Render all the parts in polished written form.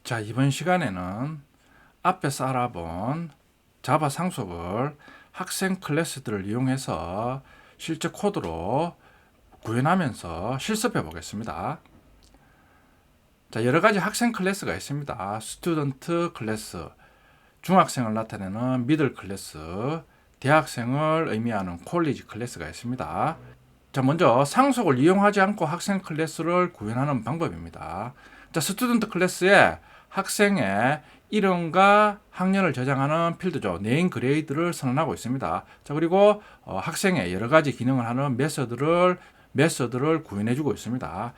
자, 이번 시간에는 앞에서 알아본 자바 상속을 학생 클래스들을 이용해서 실제 코드로 구현하면서 실습해 보겠습니다. 자, 여러 가지 학생 클래스가 있습니다. 스튜던트 클래스, 중학생을 나타내는 미들 클래스, 대학생을 의미하는 콜리지 클래스가 있습니다. 자, 먼저 상속을 이용하지 않고 학생 클래스를 구현하는 방법입니다. 자, 스튜던트 클래스에 학생의 이름과 학년을 저장하는 필드죠. 네임 그레이드를 선언하고 있습니다. 자, 그리고 학생의 여러 가지 기능을 하는 메서드를 구현해주고 있습니다.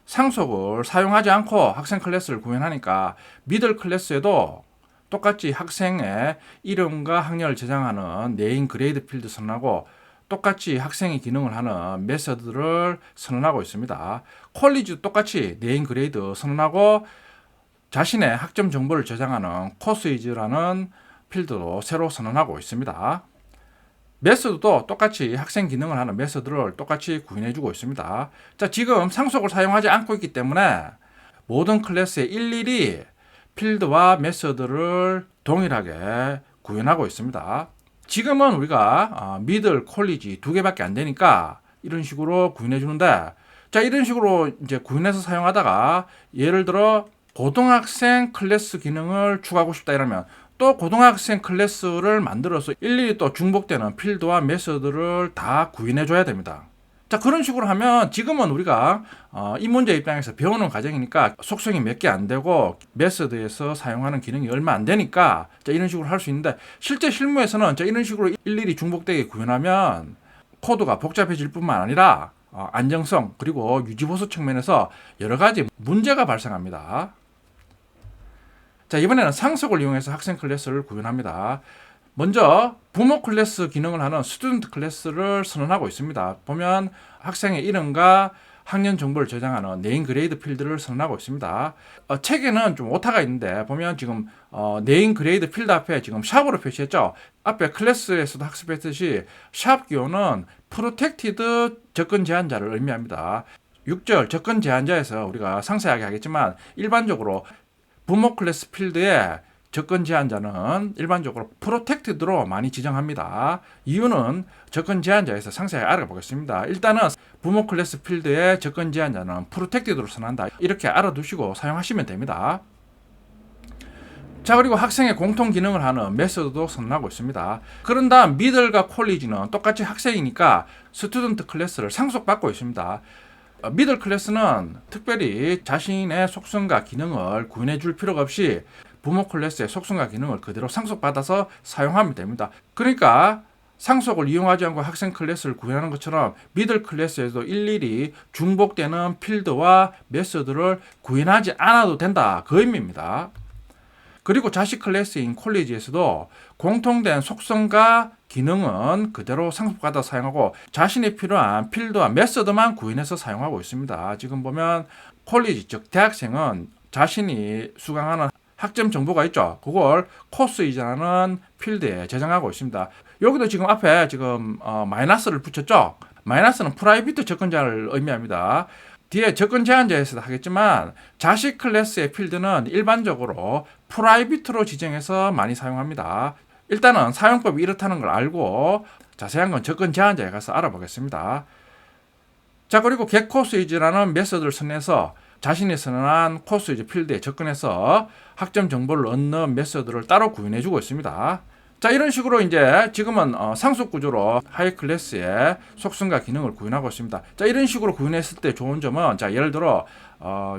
상속을 사용하지 않고 학생 클래스를 구현하니까 미들 클래스에도 똑같이 학생의 이름과 학년을 저장하는 네임 그레이드 필드 선언하고 똑같이 학생의 기능을 하는 메서드를 선언하고 있습니다. 콜리지도 똑같이 네임 그레이드 선언하고 자신의 학점 정보를 저장하는 코스이즈라는 필드로 새로 선언하고 있습니다. 메서드도 똑같이 학생 기능을 하는 메서드를 똑같이 구현해주고 있습니다. 자, 지금 상속을 사용하지 않고 있기 때문에 모든 클래스에 일일이 필드와 메서드를 동일하게 구현하고 있습니다. 지금은 우리가 미들, 콜리지 두 개밖에 안 되니까 이런 식으로 구현해 주는데, 자, 이런 식으로 이제 구현해서 사용하다가 예를 들어 고등학생 클래스 기능을 추가하고 싶다 이러면 또 고등학생 클래스를 만들어서 일일이 또 중복되는 필드와 메서드를 다 구현해 줘야 됩니다. 자, 그런 식으로 하면 지금은 우리가 이 문제 입장에서 배우는 과정이니까 속성이 몇 개 안 되고 메서드에서 사용하는 기능이 얼마 안 되니까 자, 이런 식으로 할 수 있는데, 실제 실무에서는 자, 이런 식으로 일일이 중복되게 구현하면 코드가 복잡해질 뿐만 아니라 안정성 그리고 유지보수 측면에서 여러 가지 문제가 발생합니다. 자, 이번에는 상속을 이용해서 학생 클래스를 구현합니다. 먼저 부모 클래스 기능을 하는 스튜던트 클래스를 선언하고 있습니다. 보면 학생의 이름과 학년 정보를 저장하는 네임 그레이드 필드를 선언하고 있습니다. 책에는 좀 오타가 있는데 보면 지금 네임 그레이드 필드 앞에 지금 샵으로 표시했죠. 앞에 클래스에서도 학습했듯이 샵 기호는 프로텍티드 접근 제한자를 의미합니다. 6절 접근 제한자에서 우리가 상세하게 하겠지만 일반적으로 부모 클래스 필드에 접근 제한자는 일반적으로 프로텍티드로 많이 지정합니다. 이유는 접근 제한자에서 상세하게 알아보겠습니다. 일단은 부모 클래스 필드의 접근 제한자는 프로텍티드로 선언한다. 이렇게 알아두시고 사용하시면 됩니다. 자, 그리고 학생의 공통 기능을 하는 메서드도 선언하고 있습니다. 그런 다음 미들과 콜리지는 똑같이 학생이니까 스튜던트 클래스를 상속받고 있습니다. 미들 클래스는 특별히 자신의 속성과 기능을 구현해 줄 필요가 없이 부모 클래스의 속성과 기능을 그대로 상속받아서 사용하면 됩니다. 그러니까 상속을 이용하지 않고 학생 클래스를 구현하는 것처럼 미들 클래스에도 일일이 중복되는 필드와 메서드를 구현하지 않아도 된다, 그 의미입니다. 그리고 자식 클래스인 콜리지에서도 공통된 속성과 기능은 그대로 상속받아 사용하고 자신이 필요한 필드와 메서드만 구현해서 사용하고 있습니다. 지금 보면 콜리지, 즉 대학생은 자신이 수강하는 학점 정보가 있죠. 그걸 코스이자라는 필드에 저장하고 있습니다. 여기도 지금 앞에 지금 마이너스를 붙였죠. 마이너스는 프라이빗 접근 제한을 의미합니다. 뒤에 접근 제한자에서도 하겠지만 자식 클래스의 필드는 일반적으로 프라이빗으로 지정해서 많이 사용합니다. 일단은 사용법이 이렇다는 걸 알고 자세한 건 접근 제한자에 가서 알아보겠습니다. 자, 그리고 getCourseIs라는 메서드를 선언해서 자신이 선언한 코스이즈 필드에 접근해서 학점 정보를 얻는 메서드를 따로 구현해주고 있습니다. 자, 이런 식으로 이제 지금은 상속 구조로 하이 클래스의 속성과 기능을 구현하고 있습니다. 자, 이런 식으로 구현했을 때 좋은 점은, 자, 예를 들어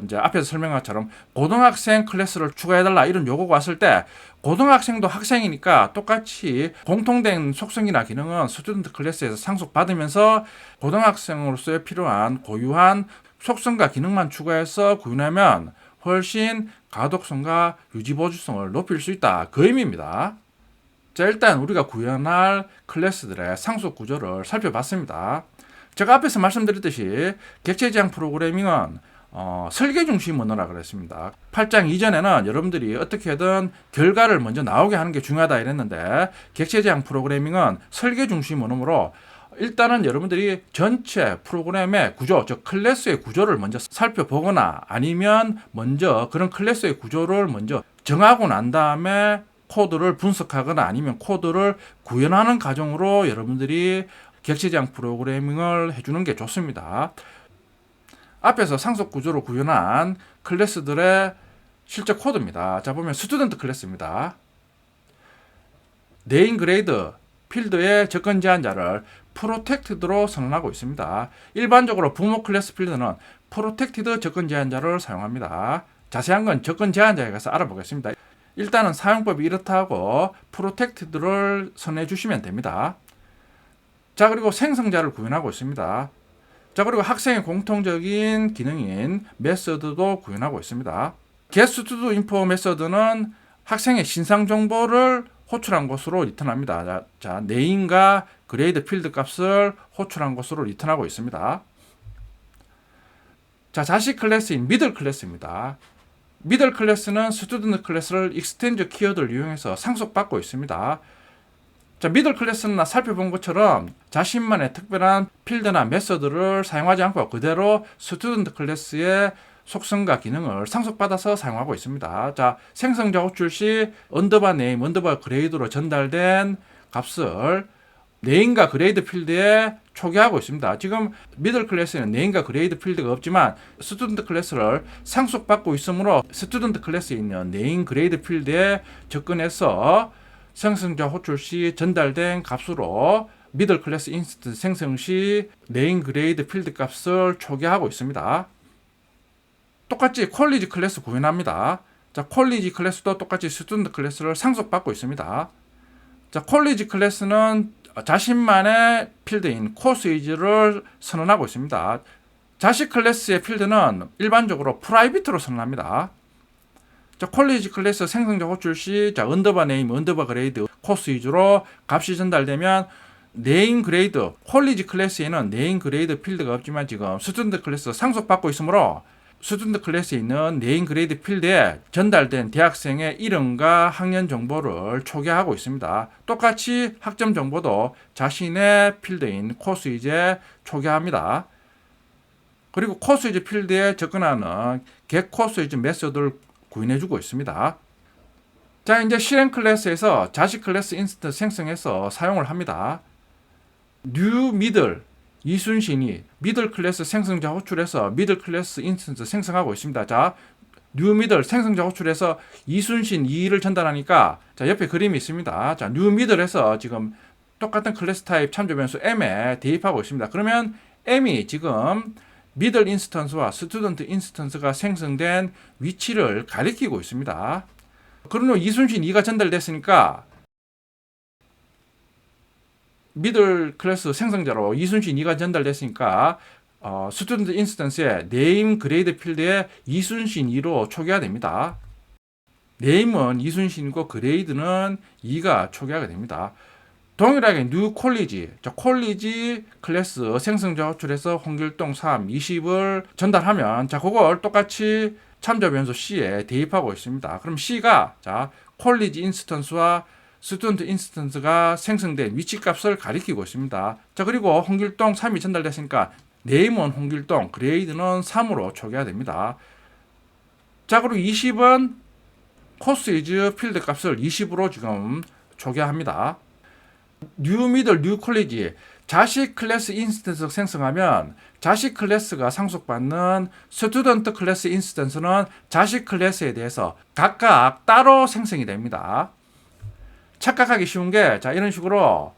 이제 앞에서 설명한 것처럼 고등학생 클래스를 추가해달라 이런 요구가 왔을 때 고등학생도 학생이니까 똑같이 공통된 속성이나 기능은 스튜던트 클래스에서 상속받으면서 고등학생으로서의 필요한 고유한 속성과 기능만 추가해서 구현하면 훨씬 가독성과 유지보수성을 높일 수 있다, 그 의미입니다. 자, 일단 우리가 구현할 클래스들의 상속 구조를 살펴봤습니다. 제가 앞에서 말씀드렸듯이 객체지향 프로그래밍은 설계 중심 언어라 그랬습니다. 8장 이전에는 여러분들이 어떻게든 결과를 먼저 나오게 하는 게 중요하다 이랬는데 객체지향 프로그래밍은 설계 중심 언어로 일단은 여러분들이 전체 프로그램의 구조, 즉 클래스의 구조를 먼저 살펴보거나 아니면 먼저 그런 클래스의 구조를 먼저 정하고 난 다음에 코드를 분석하거나 아니면 코드를 구현하는 과정으로 여러분들이 객체지향 프로그래밍을 해주는 게 좋습니다. 앞에서 상속 구조로 구현한 클래스들의 실제 코드입니다. 자, 보면 스튜던트 클래스입니다. 네임 그레이드 필드의 접근 제한자를 프로텍티드로 선언하고 있습니다. 일반적으로 부모 클래스 필드는 프로텍티드 접근 제한자를 사용합니다. 자세한 건 접근 제한자에 가서 알아보겠습니다. 일단은 사용법이 이렇다고 프로텍티드를 선해 주시면 됩니다. 자, 그리고 생성자를 구현하고 있습니다. 자, 그리고 학생의 공통적인 기능인 메서드도 구현하고 있습니다. getToInfo 메서드는 학생의 신상 정보를 호출한 것으로 리턴합니다. 자, 네임과 그레이드 필드 값을 호출한 것으로 리턴하고 있습니다. 자, 자식 클래스인 미들 클래스입니다. 미들 클래스는 스튜던트 클래스를 익스텐드 키워드를 이용해서 상속받고 있습니다. 자, 미들 클래스는 살펴본 것처럼 자신만의 특별한 필드나 메서드를 사용하지 않고 그대로 스튜던트 클래스의 속성과 기능을 상속받아서 사용하고 있습니다. 자, 생성자 호출 시 언더바 네임, 언더바 그레이드로 전달된 값을 네임과 그레이드 필드에 초기하고 있습니다. 지금 미들 클래스에는 네임과 그레이드 필드가 없지만 스튜던트 클래스를 상속받고 있으므로 스튜던트 클래스에 있는 네임 그레이드 필드에 접근해서 생성자 호출 시 전달된 값으로 미들 클래스 인스턴스 생성 시 네임 그레이드 필드 값을 초기하고 있습니다. 똑같이 퀄리지 클래스 구현합니다. 자, 퀄리지 클래스도 똑같이 스튜던트 클래스를 상속받고 있습니다. 자, 퀄리지 클래스는 자신만의 필드인 코스이즈를 선언하고 있습니다. 자식 클래스의 필드는 일반적으로 프라이빗으로 선언합니다. 자, 퀄리지 클래스 생성자 호출 시 언더바 네임, 언더바 그레이드 코스이즈로 값이 전달되면 네임 그레이드, 퀄리지 클래스에는 네임 그레이드 필드가 없지만 지금 스튜던트 클래스 상속받고 있으므로 스튜던트 클래스에 있는 네임 그레이드 필드에 전달된 대학생의 이름과 학년 정보를 초기화하고 있습니다. 똑같이 학점 정보도 자신의 필드인 코스이즈에 초기화합니다. 그리고 코스이즈 필드에 접근하는 getCoseIs 메소드를 구현해주고 있습니다. 자, 이제 실행 클래스에서 자식 클래스 인스턴스 생성해서 사용을 합니다. new middle 이순신이 미들 클래스 생성자 호출해서 미들 클래스 인스턴스 생성하고 있습니다. 자, new middle 생성자 호출해서 이순신 2를 전달하니까 자, 옆에 그림이 있습니다. 자, new middle에서 지금 똑같은 클래스 타입 참조 변수 m에 대입하고 있습니다. 그러면 m이 지금 미들 인스턴스와 스튜던트 인스턴스가 생성된 위치를 가리키고 있습니다. 그러면 이순신 2가 전달됐으니까 미들 클래스 생성자로 이순신 2가 전달됐으니까 스튜던트 인스턴스의 네임 그레이드 필드에 이순신 2로 초기화됩니다. 네임은 이순신이고 그레이드는 2가 초기화가 됩니다. 동일하게 new 퀄리지, 퀄리지 클래스 생성자 호출해서 홍길동 3, 20을 전달하면 자, 그걸 똑같이 참조 변수 C에 대입하고 있습니다. 그럼 C가 자, 퀄리지 인스턴스와 스튜던트 인스턴스가 생성된 위치 값을 가리키고 있습니다. 자, 그리고 홍길동 3이 전달됐으니까 네임은 홍길동, 그레이드는 3으로 초기화됩니다. 자, 그리고 20은 코스이즈 필드 값을 20으로 지금 초기화합니다. new middle, new 퀄리지 자식 클래스 인스턴스 생성하면 자식 클래스가 상속받는 스튜던트 클래스 인스턴스는 자식 클래스에 대해서 각각 따로 생성이 됩니다. 착각하기 쉬운 게 자, 이런 식으로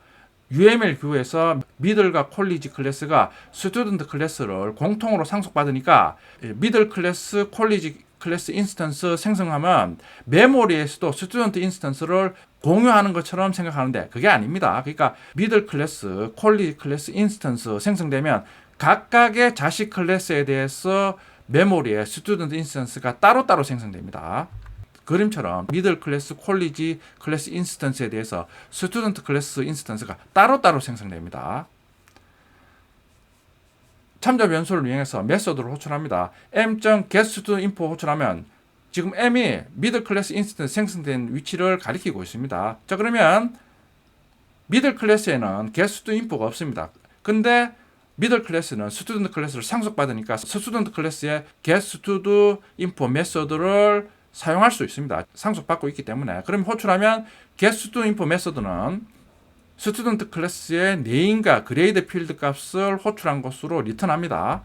UML 뷰에서 미들과 퀄리지 클래스가 스튜던트 클래스를 공통으로 상속받으니까 미들 클래스, 퀄리지 클래스 인스턴스 생성하면 메모리에서도 스튜던트 인스턴스를 공유하는 것처럼 생각하는데 그게 아닙니다. 그러니까 미들 클래스, 퀄리티 클래스 인스턴스 생성되면 각각의 자식 클래스에 대해서 메모리에 스튜던트 인스턴스가 따로따로 생성됩니다. 그림처럼 미들 클래스, 퀄리티 클래스 인스턴스에 대해서 스튜던트 클래스 인스턴스가 따로따로 생성됩니다. 참조 변수를 이용해서 메소드를 호출합니다. m.getStudInfo 호출하면 지금 m이 미들 클래스 인스턴스 생성된 위치를 가리키고 있습니다. 자, 그러면 미들 클래스에는 getStudInfo가 없습니다. 근데 미들 클래스는 스튜던트 클래스를 상속받으니까 스튜던트 클래스의 get stud info 메소드를 사용할 수 있습니다. 상속받고 있기 때문에. 그럼 호출하면 get stud info 메소드는 스튜던트 클래스의 네임과 그레이드 필드 값을 호출한 것으로 리턴합니다.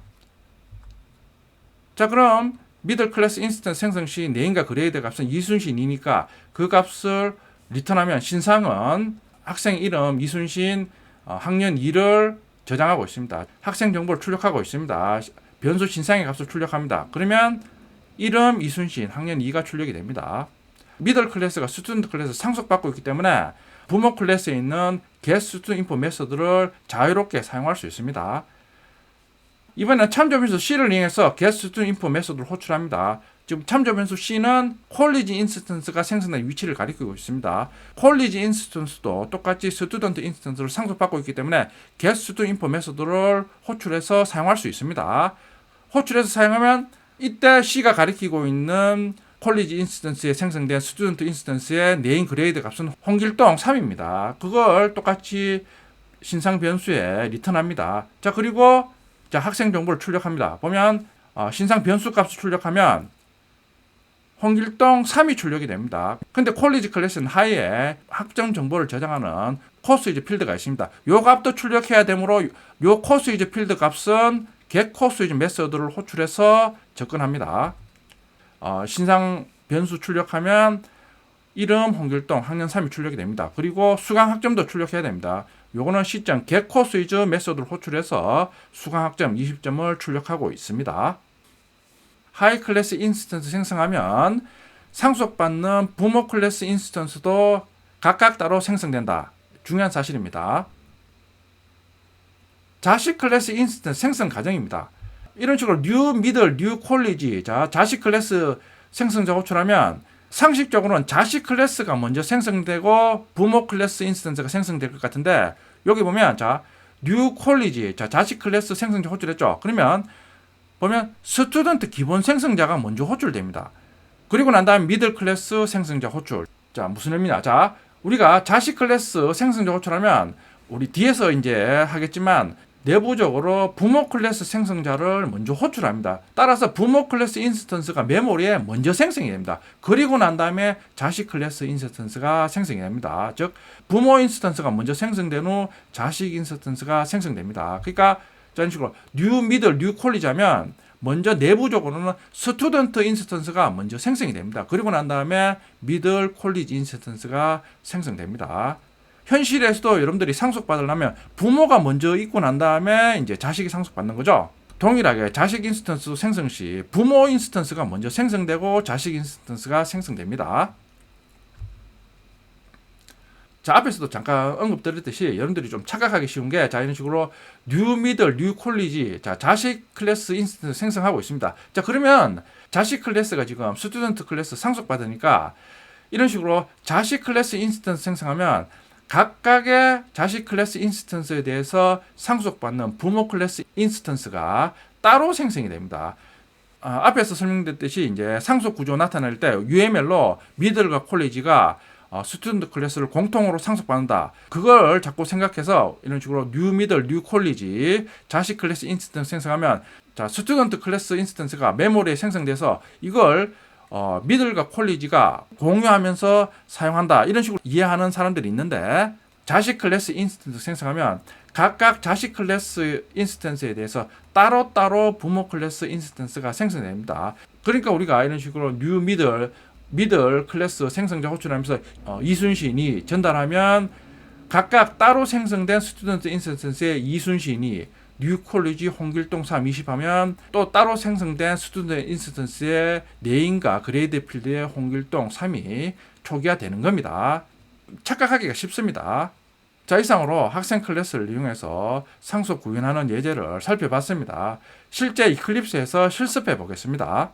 자, 그럼 미들 클래스 인스턴스 생성 시 네임과 그레이드 값은 이순신이니까 그 값을 리턴하면 신상은 학생 이름 이순신 학년 2를 저장하고 있습니다. 학생 정보를 출력하고 있습니다. 변수 신상의 값을 출력합니다. 그러면 이름 이순신 학년 2가 출력이 됩니다. 미들 클래스가 스튜던트 클래스 상속받고 있기 때문에 부모 클래스에 있는 get student info 메소드를 자유롭게 사용할 수 있습니다. 이번에는 참조 변수 C를 이용해서 get student info 메소드를 호출합니다. 지금 참조 변수 C는 콜리지 인스턴스가 생성된 위치를 가리키고 있습니다. 콜리지 인스턴스도 똑같이 스튜던트 인스턴스를 상속받고 있기 때문에 get student info 메소드를 호출해서 사용할 수 있습니다. 호출해서 사용하면 이때 C가 가리키고 있는 콜리지 인스턴스에 생성된 스튜던트 인스턴스의 네임 그레이드 값은 홍길동 3입니다. 그걸 똑같이 신상 변수에 리턴합니다. 자, 그리고 자, 학생 정보를 출력합니다. 보면 신상 변수 값을 출력하면 홍길동 3이 출력이 됩니다. 근데 콜리지 클래스는 하에 학점 정보를 저장하는 코스이즈 필드가 있습니다. 요 값도 출력해야 되므로 요 코스이즈 필드 값은 get 코스이즈 메소드를 호출해서 접근합니다. 신상 변수 출력하면 이름 홍길동 학년 3이 출력이 됩니다. 그리고 수강 학점도 출력해야 됩니다. 요거는 시점 get 코스이즈 메소드를 호출해서 수강 학점 20점을 출력하고 있습니다. 하이 클래스 인스턴스 생성하면 상속받는 부모 클래스 인스턴스도 각각 따로 생성된다. 중요한 사실입니다. 자식 클래스 인스턴스 생성 과정입니다. 이런 식으로 뉴 미들, 뉴 콜리지, 자, 자식 클래스 생성자 호출하면 상식적으로는 자식 클래스가 먼저 생성되고 부모 클래스 인스턴스가 생성될 것 같은데 여기 보면 자, 뉴 콜리지, 자, 자식 클래스 생성자 호출했죠. 그러면 보면 스튜던트 기본 생성자가 먼저 호출됩니다. 그리고 난 다음 미들 클래스 생성자 호출. 자, 무슨 의미냐? 자, 우리가 자식 클래스 생성자 호출하면 우리 뒤에서 이제 하겠지만 내부적으로 부모 클래스 생성자를 먼저 호출합니다. 따라서 부모 클래스 인스턴스가 메모리에 먼저 생성이 됩니다. 그리고 난 다음에 자식 클래스 인스턴스가 생성이 됩니다. 즉 부모 인스턴스가 먼저 생성된 후 자식 인스턴스가 생성됩니다. 그러니까 이런 식으로 뉴 미들 뉴 콜리지 하면 먼저 내부적으로는 스튜던트 인스턴스가 먼저 생성이 됩니다. 그리고 난 다음에 미들 콜리지 인스턴스가 생성됩니다. 현실에서도 여러분들이 상속받으려면 부모가 먼저 있고 난 다음에 이제 자식이 상속받는 거죠. 동일하게 자식 인스턴스 생성 시 부모 인스턴스가 먼저 생성되고 자식 인스턴스가 생성됩니다. 자, 앞에서도 잠깐 언급드렸듯이 여러분들이 좀 착각하기 쉬운 게 자, 이런 식으로 뉴 미들, 뉴 콜리지, 자, 자식 클래스 인스턴스 생성하고 있습니다. 자, 그러면 자식 클래스가 지금 스튜던트 클래스 상속받으니까 이런 식으로 자식 클래스 인스턴스 생성하면 각각의 자식 클래스 인스턴스에 대해서 상속받는 부모 클래스 인스턴스가 따로 생성이 됩니다. 앞에서 설명됐듯이 이제 상속 구조 나타낼 때 UML로 미들과 콜리지가 스튜던트 클래스를 공통으로 상속받는다. 그걸 자꾸 생각해서 이런 식으로 뉴 미들, 뉴 콜리지 자식 클래스 인스턴스 생성하면 자, 스튜던트 클래스 인스턴스가 메모리에 생성돼서 이걸 미들과 콜리지가 공유하면서 사용한다. 이런 식으로 이해하는 사람들이 있는데 자식 클래스 인스턴스 생성하면 각각 자식 클래스 인스턴스에 대해서 따로따로 부모 클래스 인스턴스가 생성됩니다. 그러니까 우리가 이런 식으로 뉴 미들 클래스 생성자 호출하면서 이순신이 전달하면 각각 따로 생성된 스튜던트 인스턴스의 이순신이 뉴 콜리지 홍길동 3 20하면 또 따로 생성된 스튜던트 인스턴스의 네임과 그레이드 필드의 홍길동 3이 초기화되는 겁니다. 착각하기가 쉽습니다. 자, 이상으로 학생 클래스를 이용해서 상속 구현하는 예제를 살펴봤습니다. 실제 이클립스에서 실습해 보겠습니다.